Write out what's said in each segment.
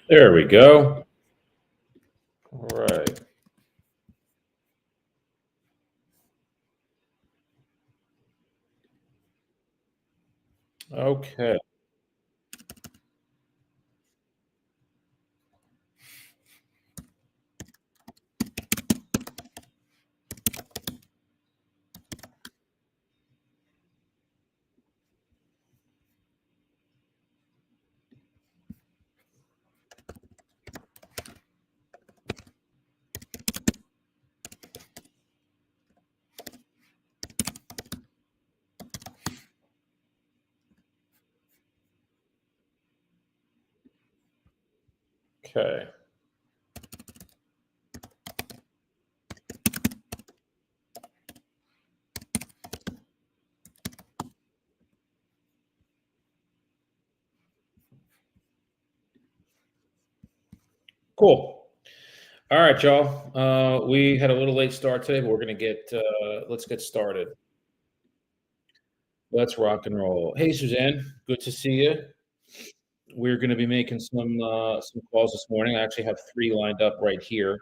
There we go. All right. Okay. Okay. Cool. All right, y'all. We had a little late start today, but we're gonna get let's get started. Let's rock and roll. Hey, Suzanne, good to see you. We're going to be making some calls this morning. I actually have three lined up right here.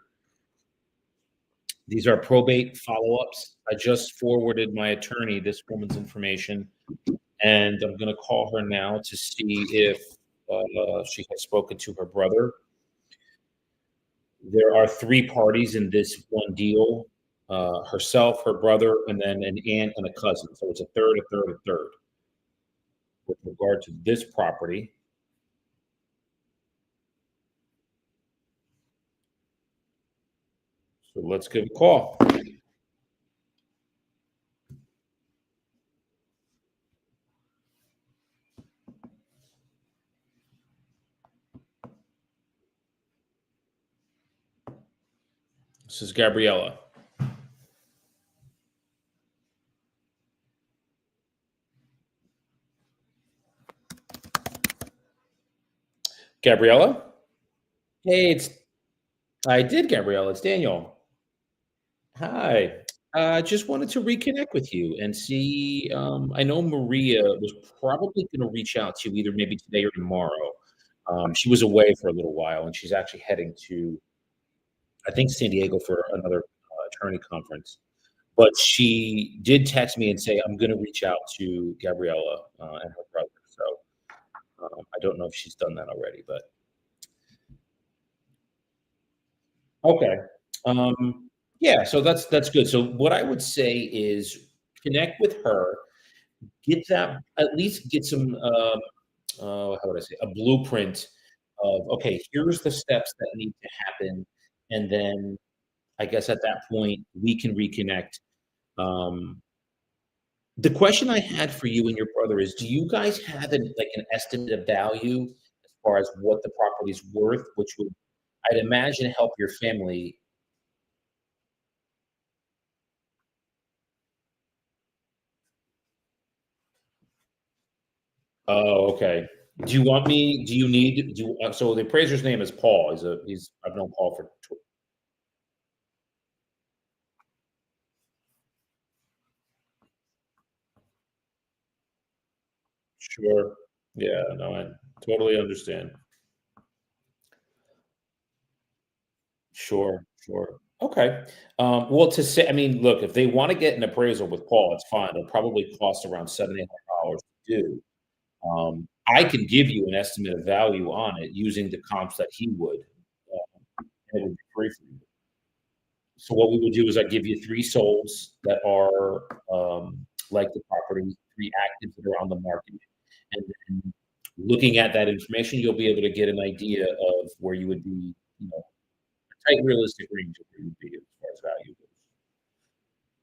These are probate follow-ups. I just forwarded my attorney this woman's information, and I'm going to call her now to see if she has spoken to her brother. There are three parties in this one deal: herself, her brother, and then an aunt and a cousin. So it's a third, a third, a third. With regard to this property, so let's give a call. This is Gabriella. Gabriella? Hey, I did, Gabriella. It's Daniel. Hi. I just wanted to reconnect with you and see. I know Maria was probably going to reach out to you either maybe today or tomorrow. She was away for a little while, and she's actually heading to, I think, San Diego for another attorney conference. But she did text me and say, I'm going to reach out to Gabriella and her brother. So I don't know if she's done that already, but okay. Yeah, so that's good. So what I would say is connect with her, get that at least get some how would I say a blueprint of okay, here's the steps that need to happen, and then I guess at that point we can reconnect. Um, the question I had for you and your brother is, do you guys have an estimate of value as far as what the property's worth, which would I'd imagine help your family. Oh, okay. Do you need, so the appraiser's name is Paul. I've known Paul for, sure. Yeah, no, I totally understand. Sure, sure. Okay. Well, to say, I mean, look, if they want to get an appraisal with Paul, it's fine. It'll probably cost around $700 to do. I can give you an estimate of value on it using the comps that he would. And it would be free for you. So what we would do is I give you three souls that are like the property, three actives that are on the market, and then looking at that information, you'll be able to get an idea of where you would be, a tight realistic range of where you'd be as far as value goes.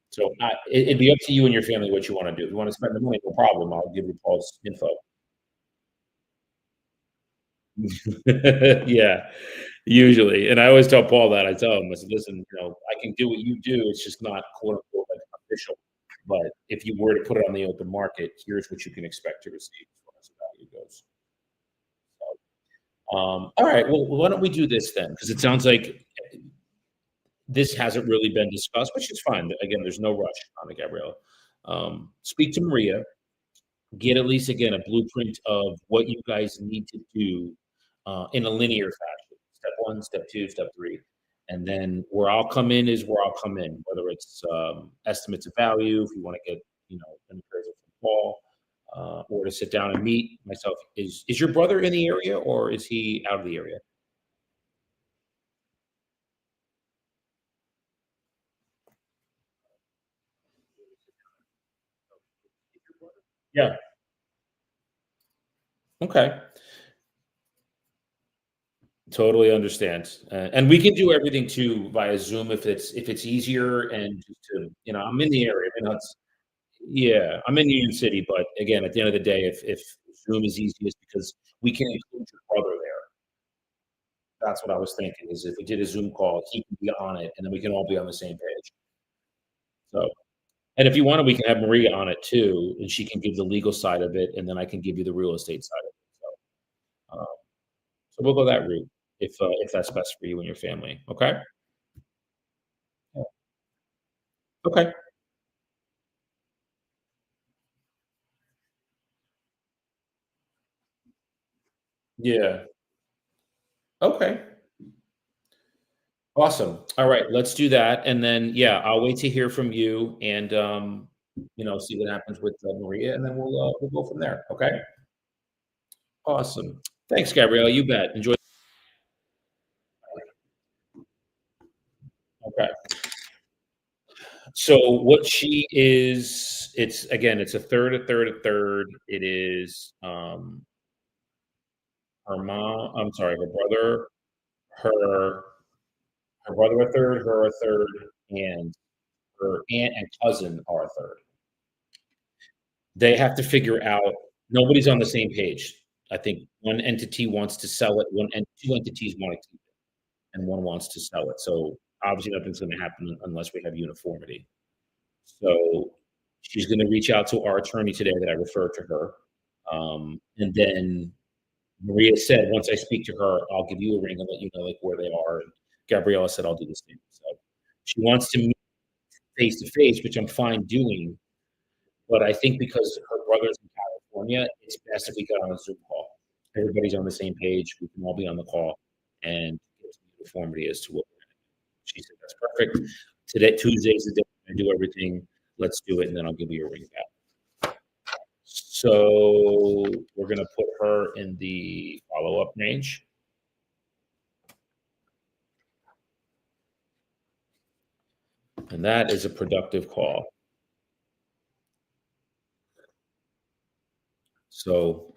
So it'd be up to you and your family what you want to do. If you want to spend the money, no problem. I'll give you Paul's info. Yeah, usually. And I always tell Paul that. I tell him, I said, listen, I can do what you do. It's just not quote unquote like official. But if you were to put it on the open market, here's what you can expect to receive as far as the value goes. All right. Well, why don't we do this then? Because it sounds like this hasn't really been discussed, which is fine. Again, there's no rush on it, Gabriella. Speak to Maria, get at least again a blueprint of what you guys need to do in a linear fashion. Step one, step two, step three. And then where I'll come in is where I'll come in, whether it's estimates of value, if you want to get, an appraisal from Paul, or to sit down and meet myself. Is your brother in the area or is he out of the area? Yeah. Okay. Totally understand. And we can do everything too via Zoom if it's easier and just to, I'm in the area. Yeah, I'm in Union City, but again, at the end of the day, if Zoom is easiest because we can include your brother there. That's what I was thinking, is if we did a Zoom call, he can be on it, and then we can all be on the same page. So, and if you wanted, we can have Maria on it too, and she can give the legal side of it, and then I can give you the real estate side of it. So we'll go that route if that's best for you and your family. Okay? Yeah. Okay. Yeah. Okay. Awesome. All right, let's do that, and then, yeah, I'll wait to hear from you and, see what happens with, Maria, and then we'll go from there, okay? Awesome. Thanks, Gabrielle, you bet. Enjoy. Okay. So what she is, it's a third, a third, a third. It is, her brother, her her brother a third, her a third, and her aunt and cousin are a third. They have to figure out, nobody's on the same page. I think one entity wants to sell it, two entities wanna keep it, and one wants to sell it. So, obviously, nothing's gonna happen unless we have uniformity. So, she's gonna reach out to our attorney today that I referred to her, and then Maria said, "Once I speak to her, I'll give you a ring and let you know, like, where they are," and Gabriella said, "I'll do the same." So, she wants to meet face to face, which I'm fine doing. But I think because her brother's in California, it's best if we get on a Zoom call. Everybody's on the same page, we can all be on the call and get some uniformity as to what she said, "That's perfect. Today Tuesday is the day I do everything. Let's do it, and then I'll give you a ring back." So, we're gonna put her in the follow-up range, and that is a productive call. So,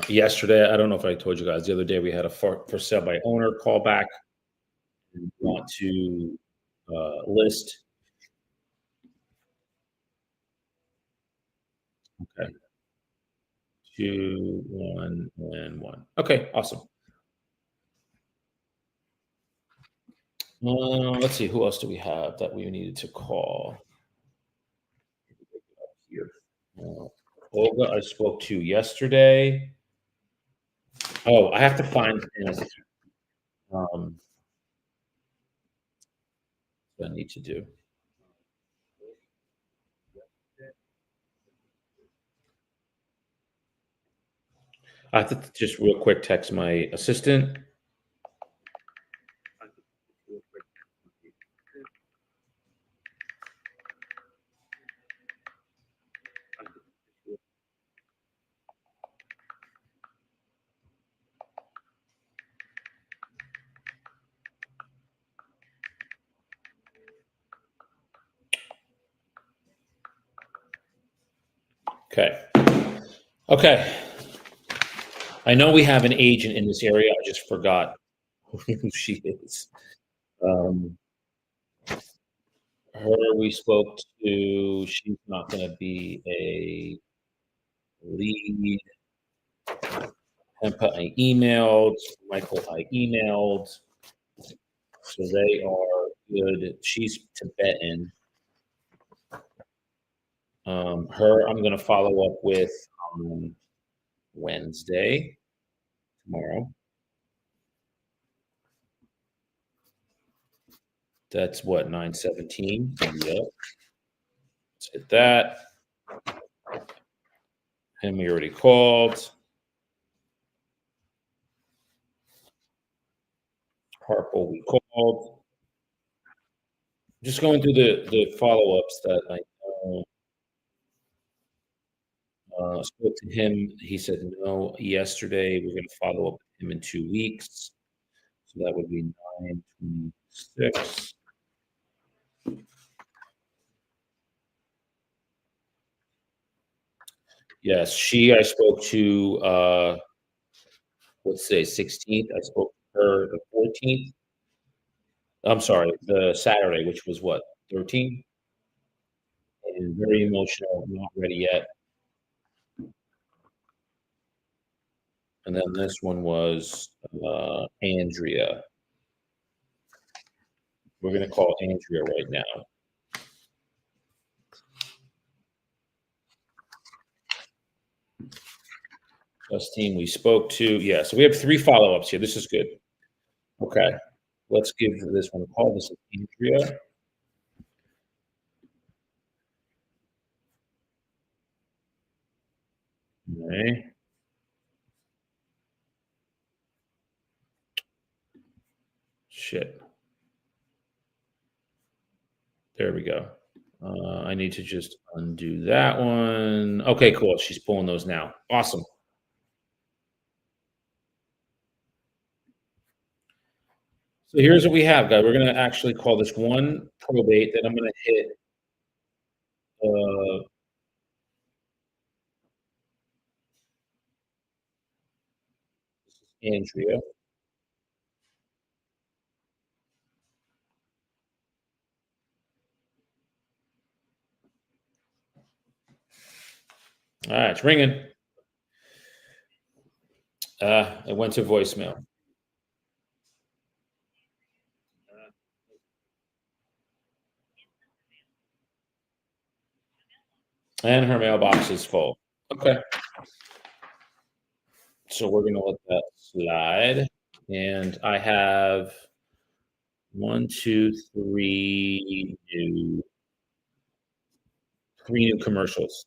yesterday, I don't know if I told you guys, the other day we had a for sale by owner call back and want to list. Okay, 2, 1, and 1. Okay, awesome. Let's see, who else do we have that we needed to call here? Uh, Olga, I spoke to yesterday. Oh, I have to find things, that I need to do. I have to just real quick text my assistant. Okay. Okay. I know we have an agent in this area. I just forgot who she is. Um, Her we spoke to. She's not going to be a lead. Tempa I emailed. Michael I emailed. So they are good. She's Tibetan. Her I'm going to follow up with on Wednesday, tomorrow. That's what, 9:17. Yep. Let's hit that. And we already called. purple we called. Just going through the follow-ups that I know, spoke to him. He said no yesterday. We're gonna follow up with him in 2 weeks. So that would be 9/26. Yes, I spoke to, let's say 16th. I spoke to her the 14th. I'm sorry, the Saturday, which was what, 13th? And very emotional, not ready yet. And then this one was, Andrea. We're gonna call Andrea right now. Justine, we spoke to. Yeah, so we have 3 follow-ups here. This is good. Okay, let's give this one a call. This is Andrea. Okay. Shit. There we go. I need to just undo that one. Okay, cool. She's pulling those now. Awesome. So here's what we have, guys. We're gonna actually call this one probate. Then I'm gonna hit uh, Andrea. All right, it's ringing. It went to voicemail, and her mailbox is full. Okay, so we're gonna let that slide. And I have one, two, three new commercials.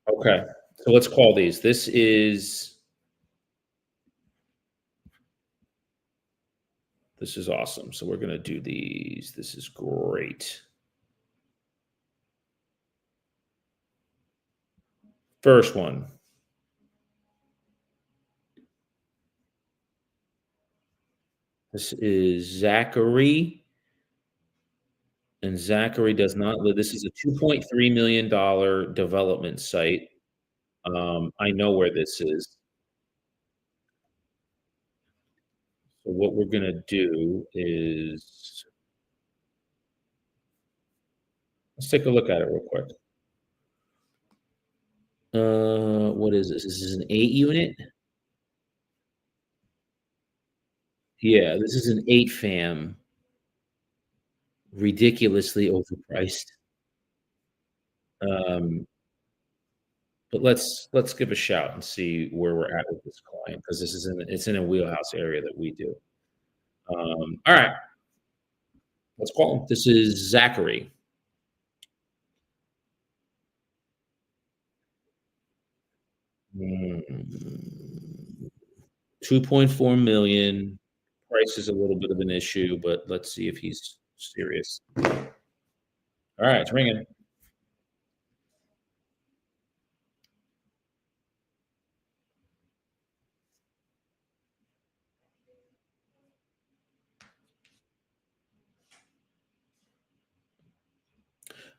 Okay, so let's call these. This is awesome. So we're gonna do these. This is great. First one. This is Zachary, and Zachary does not live. This is a $2.3 million development site. I know where this is. So what we're gonna do is let's take a look at it real quick. What is this? This is an 8 unit. Yeah, this is an 8 fam, ridiculously overpriced. Um, but let's give a shout and see where we're at with this client because it's in a wheelhouse area that we do. All right, let's call him. This is Zachary. Mm, 2.4 million. Price is a little bit of an issue, but let's see if he's serious. All right, it's ringing.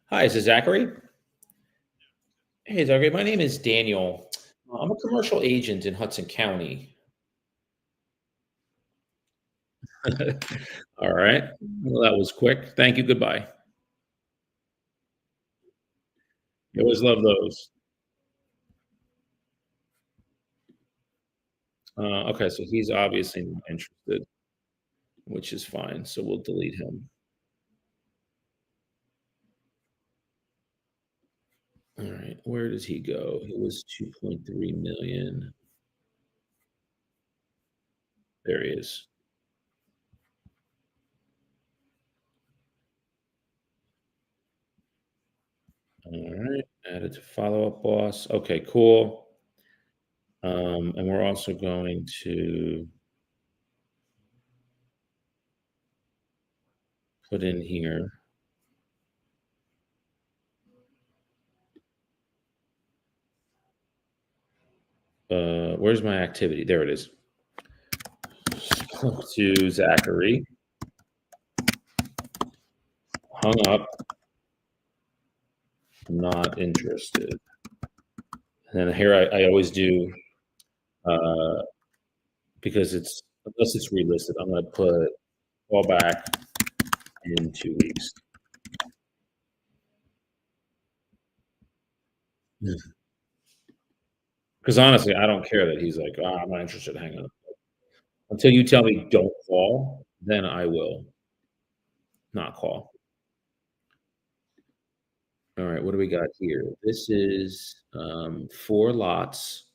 Hi, is this Zachary? Hey, Zachary. My name is Daniel. I'm a commercial agent in Hudson County. All right. Well, that was quick. Thank you. Goodbye. You always love those. Okay, so he's obviously not interested, which is fine. So we'll delete him. All right. Where does he go? He was 2.3 million. There he is. All right. Add it to follow-up boss. Okay, cool. And we're also going to put in here, where's my activity? There it is. Spoke to Zachary, hung up, not interested. And then here I always do, uh, because it's unless it's relisted, I'm gonna put call back in 2 weeks. Because honestly, I don't care that he's like, "Ah, I'm not interested, hang up." Until you tell me don't call, then I will not call. All right, what do we got here? This is 4 lots,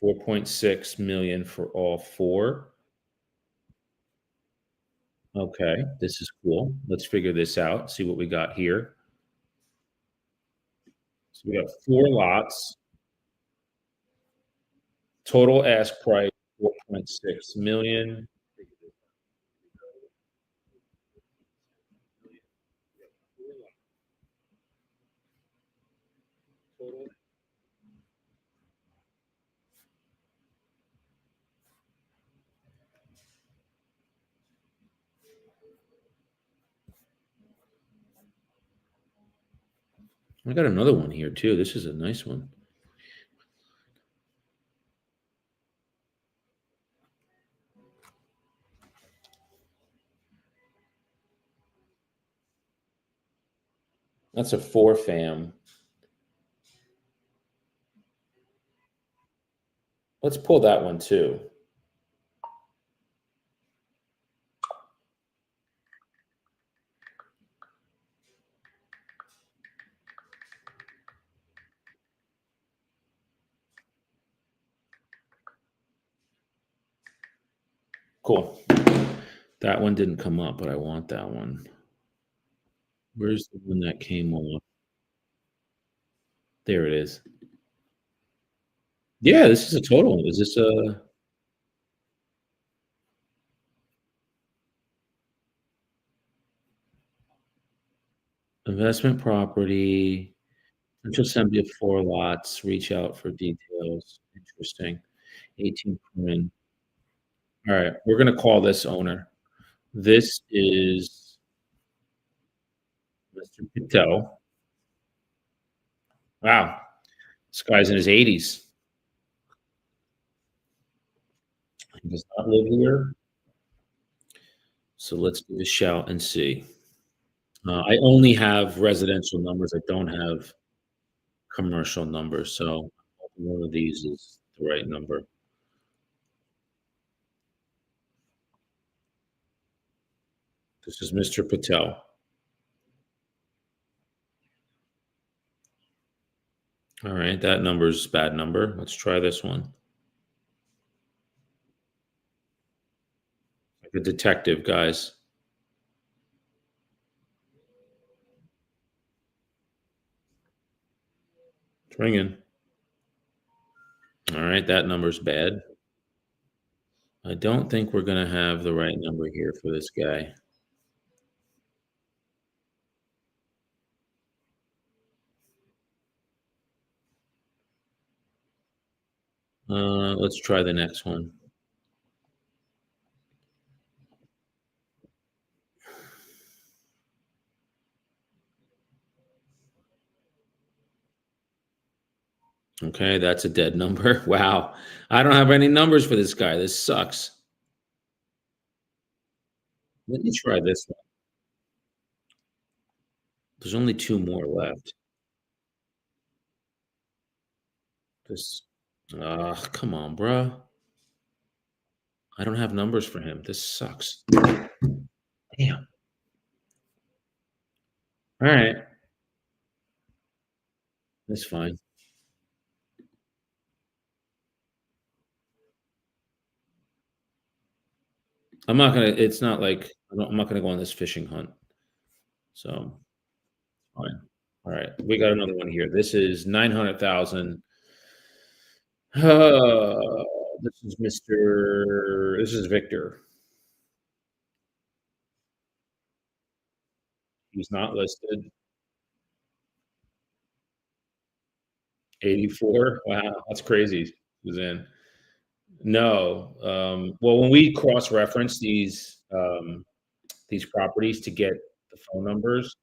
4.6 million for all 4. Okay, this is cool. Let's figure this out, see what we got here. So we got 4 lots, total ask price 4.6 million. I got another one here too. This is a nice one. That's a 4 fam. Let's pull that one too. Cool. That one didn't come up, but I want that one. Where's the one that came off? There it is. Yeah, this is a total. Is this a investment property? Central Assembly of 4 lots. Reach out for details. Interesting. 18 print. All right, we're gonna call this owner. This is Mr. Patel. Wow, this guy's in his 80s. He does not live here, so let's give a shout and see. I only have residential numbers. I don't have commercial numbers, so one of these is the right number. This is Mr. Patel. All right, that number's bad number. Let's try this one. Like a detective, guys. It's ringing. All right, that number's bad. I don't think we're gonna have the right number here for this guy. Let's try the next one. Okay, that's a dead number. Wow. I don't have any numbers for this guy. This sucks. Let me try this one. There's only 2 more left. This come on, bruh. I don't have numbers for him. This sucks. Damn. All right. That's fine. I'm not gonna it's not like I'm not gonna go on this fishing hunt. So, fine. All right, we got another one here. This is 900,000. This is this is Victor. He's not listed. 84. Wow, that's crazy. Who's in? No. Well, when we cross-reference these properties to get the phone numbers,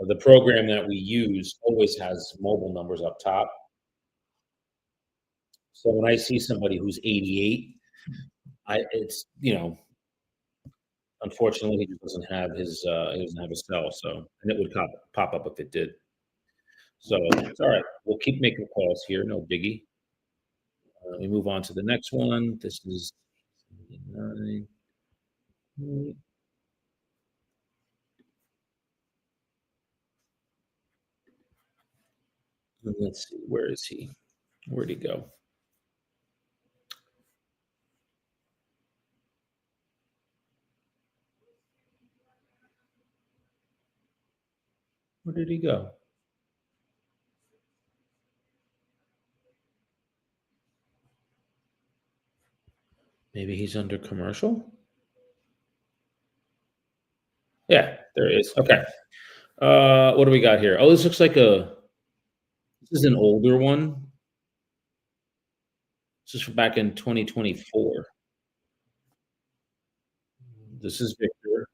the program that we use always has mobile numbers up top. So when I see somebody who's 88, unfortunately, he just doesn't have he doesn't have a cell, so and it would pop up if it did. So it's all right. We'll keep making calls here, no biggie. We move on to the next one. This is 9. Let's see, where is he? Where'd he go? Where did he go? Maybe he's under commercial? Yeah, there he is. Okay. What do we got here? Oh, this looks like this is an older one. This is from back in 2024. This is Victor.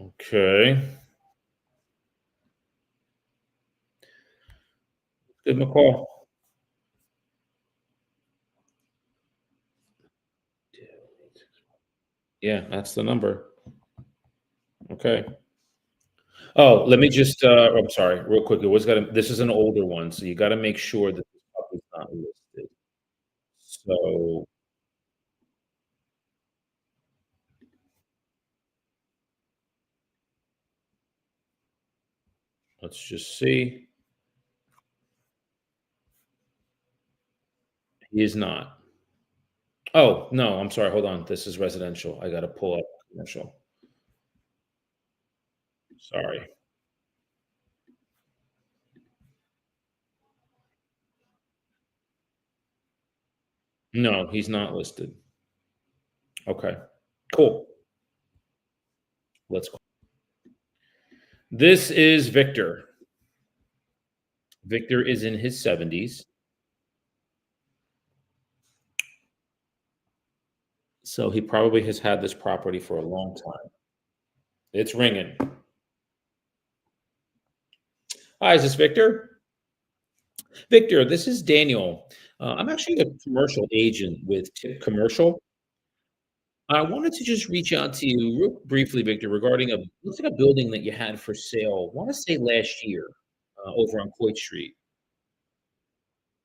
Okay. Give him a call. Yeah, that's the number. Okay. Oh, let me just, I'm sorry, real quickly. This is an older one, so you gotta make sure that this puppy's not listed. So let's just see. He is not. Oh, no, I'm sorry. Hold on. This is residential. I gotta pull up commercial. Sorry. No, he's not listed. Okay. Cool. Let's go. This is Victor. Victor is in his 70s, so he probably has had this property for a long time. It's ringing. Hi, is this Victor? Victor, this is Daniel. I'm actually a commercial agent with Tip Commercial. I wanted to just reach out to you real briefly, Victor, regarding looks like a building that you had for sale. I want to say last year, over on Coit Street.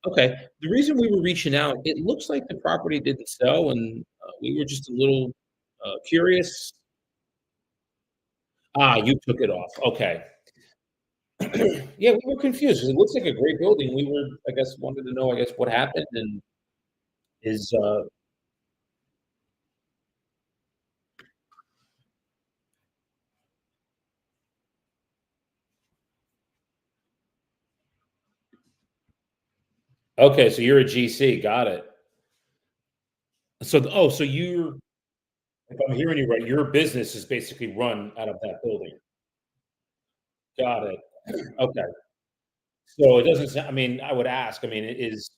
Okay. The reason we were reaching out, it looks like the property didn't sell, and we were just a little curious. Ah, you took it off. Okay. Yeah, we were confused 'cause it looks like a great building. We were, I guess, wanted to know, I guess, what happened and is okay. So you're a GC. Got it. So if I'm hearing you right, your business is basically run out of that building. Got it. Okay. So it doesn't sound, I mean, I would ask, I mean, is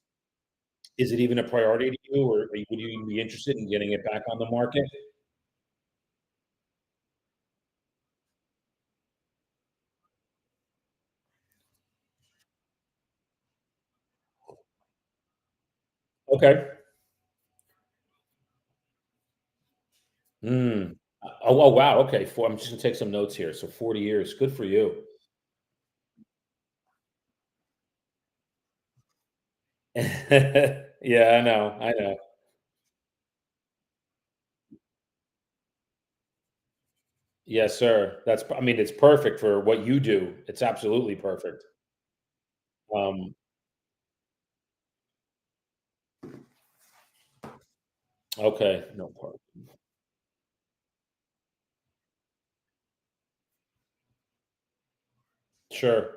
it even a priority to you, or would you even be interested in getting it back on the market? Okay. Mm. Oh, wow. Okay. I'm just gonna take some notes here. So 40 years. Good for you. Yeah, I know. I know. Yes, sir. I mean, it's perfect for what you do. It's absolutely perfect. Um, okay. No problem. Sure.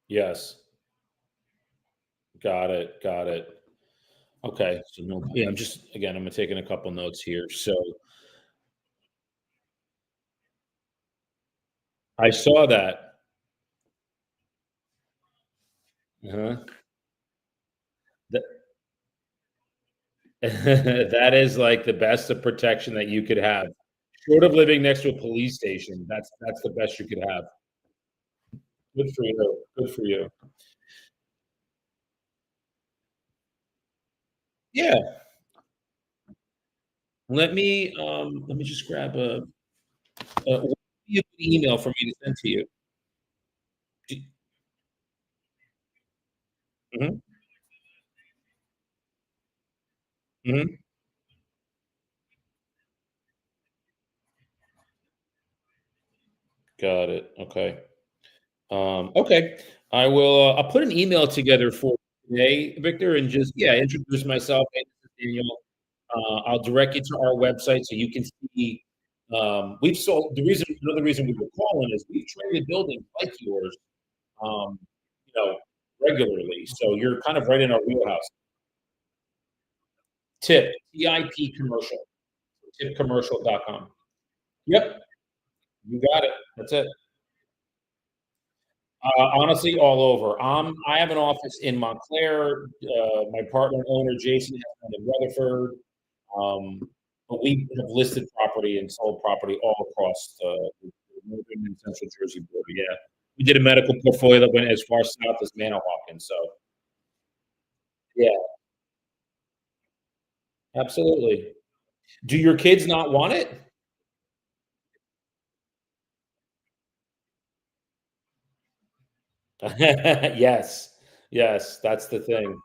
Yes. Got it. Got it. Okay. So no, yeah, I'm just again, I'm taking a couple notes here. So I saw that. Uh-huh. Th- that is like the best of protection that you could have. Short of living next to a police station, that's the best you could have. Good for you. Good for you. Yeah. Let me just grab what email for me to send to you. D- mhm, mhm. Got it. Okay. Okay. I'll put an email together for today, Victor, and just yeah, introduce myself. Hey, this is Daniel. I'll direct you to our website so you can see. We've sold another reason we were calling is we've traded buildings like yours, um, you know, regularly. So you're kind of right in our wheelhouse. TIP commercial, tipcommercial.com. Yep, you got it. That's it. Honestly, all over. I have an office in Montclair. My partner and owner, Jason, has one in Rutherford. Um, but we have listed property and sold property all across the northern and central Jersey border. Yeah. We did a medical portfolio that went as far south as Manahawkin. So, yeah, absolutely. Do your kids not want it? Yes. Yes. That's the thing.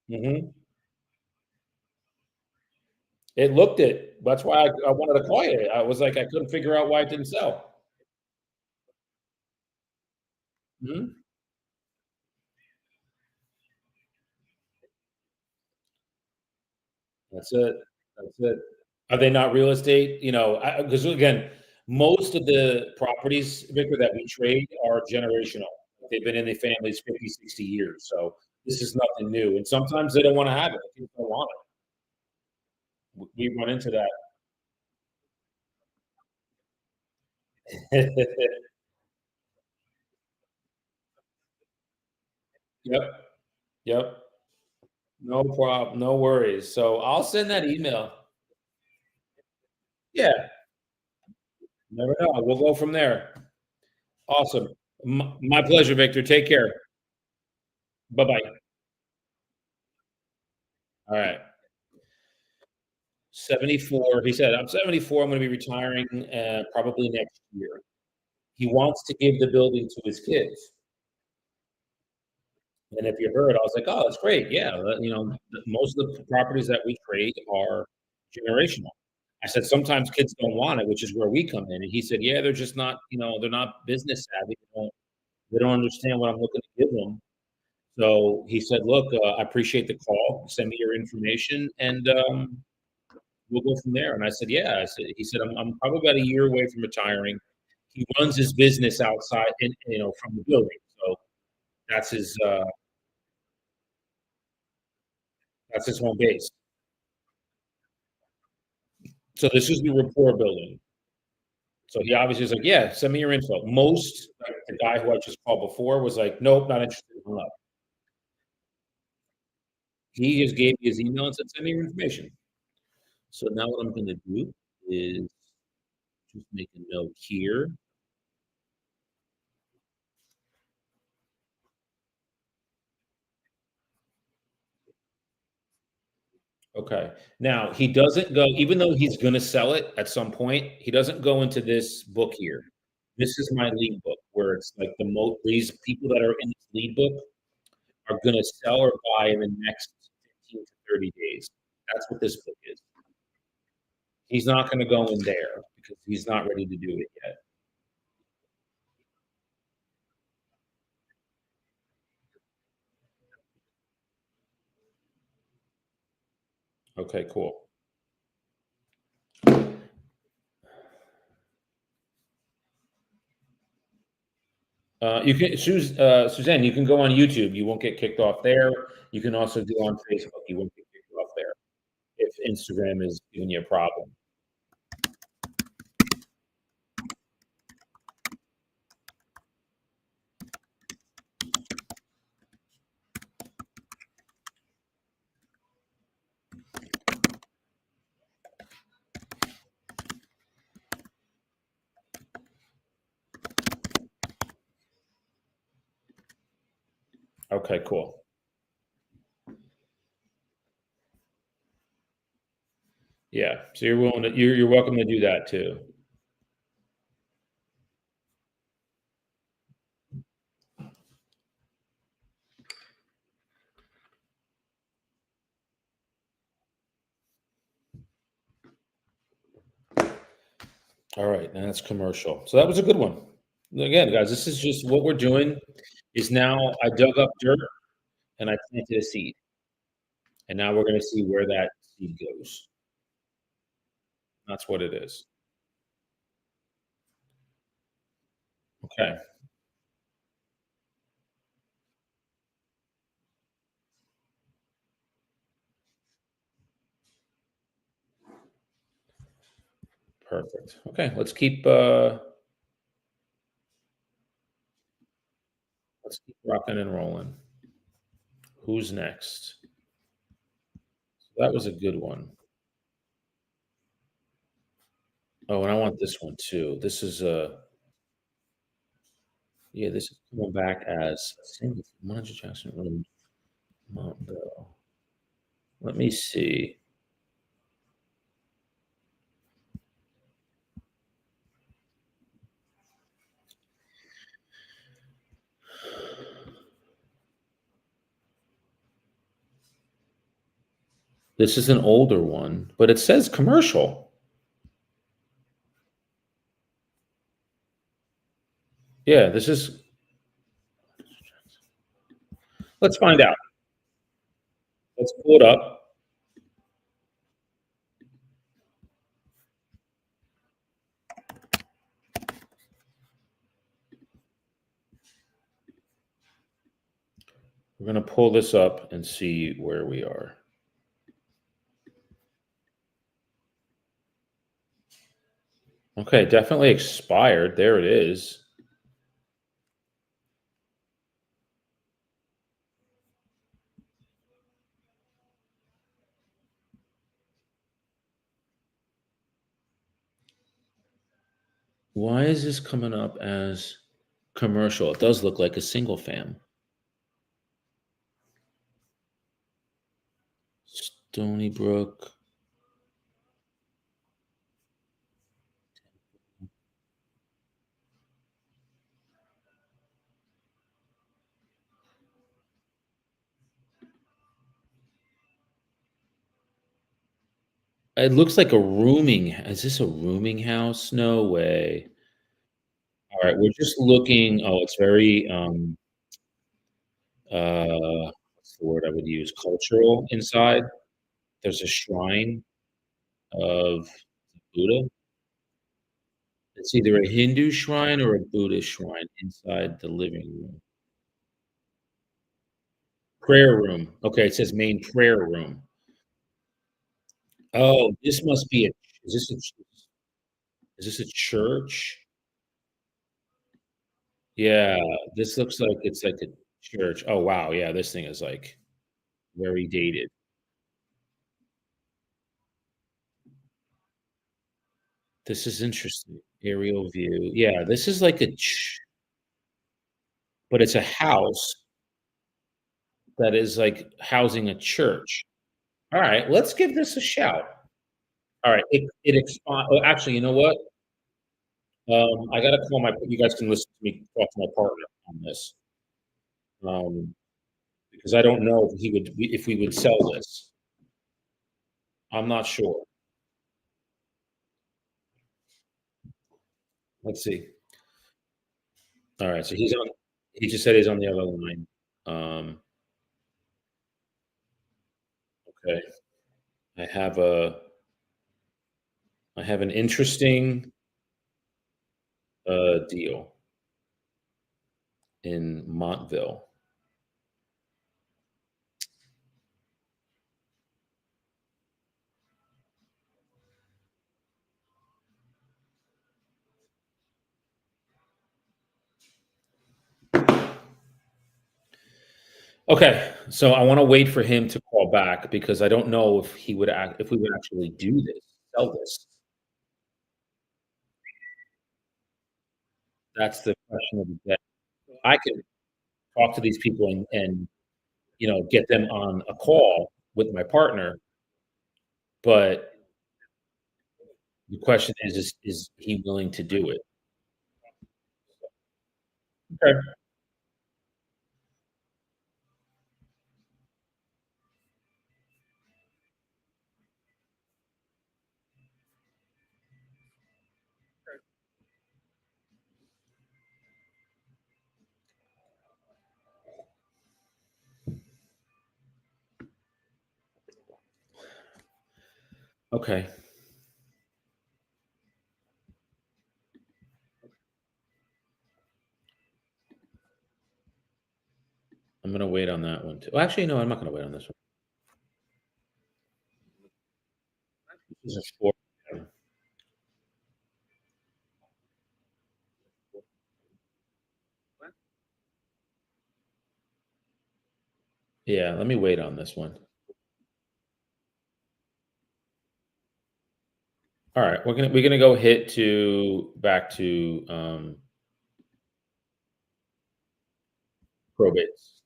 Hmm. It looked it. That's why I wanted to call you. I was like, I couldn't figure out why it didn't sell. Mhm. That's it. That's it. Are they not real estate? You know, because again, most of the properties, Victor, that we trade are generational. They've been in the families 50, 60 years. So this is nothing new. And sometimes they don't want to have it. People don't want it. We run into that. Yep. Yep. No problem. No worries. So I'll send that email. Yeah. Never know. We'll go from there. Awesome. My pleasure, Victor. Take care. Bye bye. All right. 74. He said, I'm 74. I'm going to be retiring probably next year. He wants to give the building to his kids. And if you heard, I was like, oh, that's great. Yeah. Most of the properties that we trade are generational. I said, sometimes kids don't want it, which is where we come in. And he said, yeah, they're just not, they're not business savvy. They don't understand what I'm looking to give them. So he said, look, I appreciate the call. Send me your information. And we'll go from there. And I said, yeah. He said, I'm probably about a year away from retiring. He runs his business outside, from the building. So that's his, uh, that's his home base. So this is the rapport building. So he obviously was like, yeah, send me your info. Like the guy who I just called before was like, nope, not interested. Hung up. He just gave me his email and said, send me your information. So now what I'm going to do is just make a note here. Okay. Now he doesn't go, even though he's going to sell it at some point, he doesn't go into this book here. This is my lead book where it's like these people that are in this lead book are going to sell or buy in the next 15 to 30 days. That's what this book is. He's not going to go in there because he's not ready to do it yet. Okay, cool. Suzanne, you can go on YouTube. You won't get kicked off there. You can also do on Facebook. You won't get kicked off there if Instagram is giving you a problem. Okay, cool. Yeah. So you're welcome to do that too. All right, and that's commercial. So that was a good one. Again, guys, this is just what we're doing is now I dug up dirt and I planted a seed. And now we're gonna see where that seed goes. That's what it is. Okay, perfect. Okay, let's keep rocking and rolling. Who's next? That was a good one. Oh, and I want this one too. This is yeah, this is coming back as a single 100 Jackson Road, Montville. Let me see. This is an older one, but it says commercial. Yeah, this is let's find out. Let's pull it up. We're gonna pull this up and see where we are. Okay, definitely expired. There it is. Why is this coming up as commercial? It does look like a single fam. Stony Brook. It looks like a rooming. Is this a rooming house? No way. All right, we're just looking. Oh, it's very what's the word I would use? Cultural inside. There's a shrine of Buddha. It's either a Hindu shrine or a Buddhist shrine inside the living room. Prayer room. Okay, it says main prayer room. Oh, this must be a is this a is this a church? Yeah, this looks like it's like a church. Oh, wow, yeah, this thing is, like, very dated. This is interesting. Aerial view. Yeah, this is like a ch but it's a house that is, like, housing a church. Alright, let's give this a shout. Alright, it expi oh, actually, you know what? I gotta call my you guys can listen to me talk to my partner on this, um, because I don't know if we would sell this. I'm not sure. Let's see. Alright, so he just said he's on the other line. Um, okay. I have a I have an interesting deal in Montville. Okay, so I wanna wait for him to call back because I don't know if we would actually do this, sell this. That's the question of the day. I can talk to these people and, get them on a call with my partner, but the question is he willing to do it? Okay, okay. I'm gonna wait on that one too. Well, actually, no, I'm not gonna wait on this one. This is short. Yeah, let me wait on this one. Alright, we're gonna go hit to back to, probates.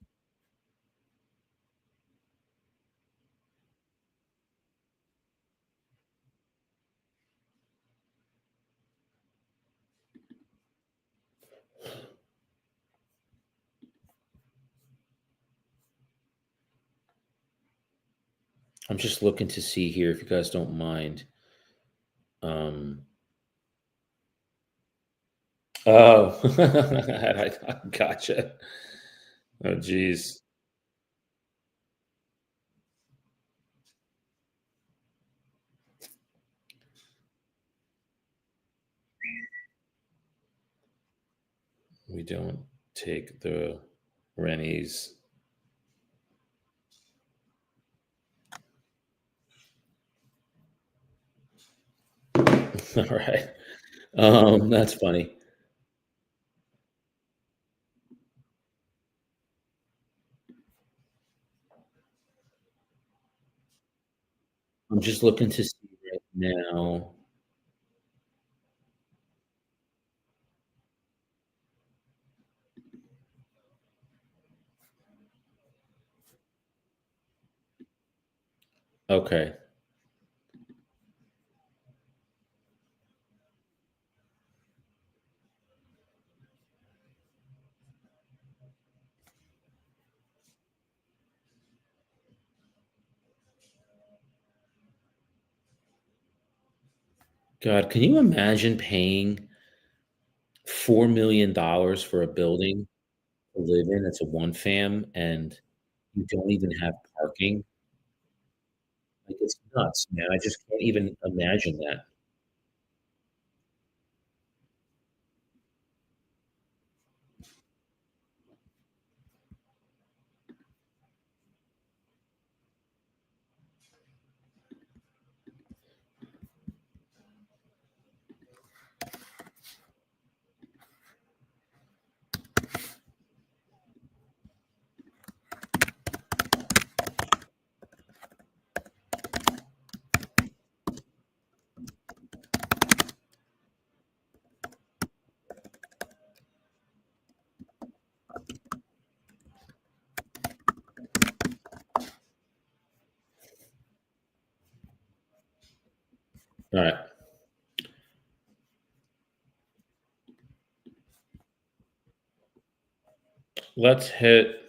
I'm just looking to see here if you guys don't mind. Um Oh, I gotcha. Oh, geez. We don't take the Rennies. Alright. That's funny. I'm just looking to see right now. Okay. God, can you imagine paying $4,000,000 for a building to live in? It's a one fam, and you don't even have parking? Like, it's nuts, man. I just can't even imagine that. Alright, let's hit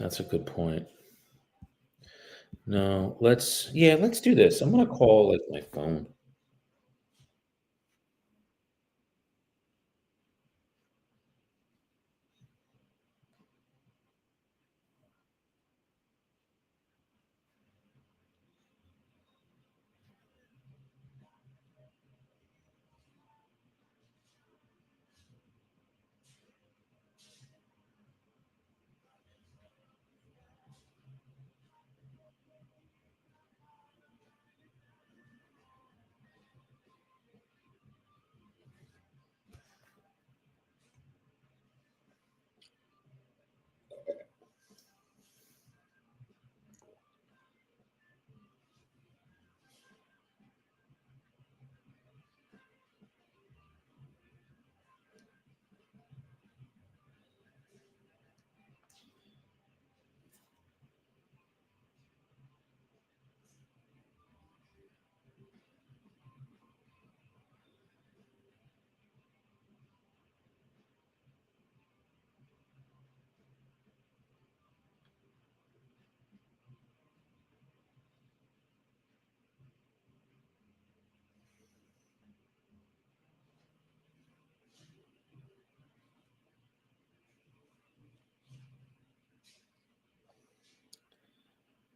That's a good point. No, let's do this. I'm gonna call like my phone.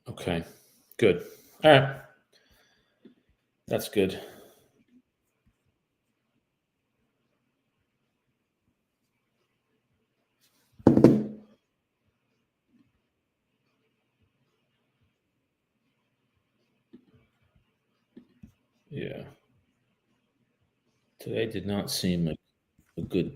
Okay, good. All right, that's good. Yeah, today did not seem like a good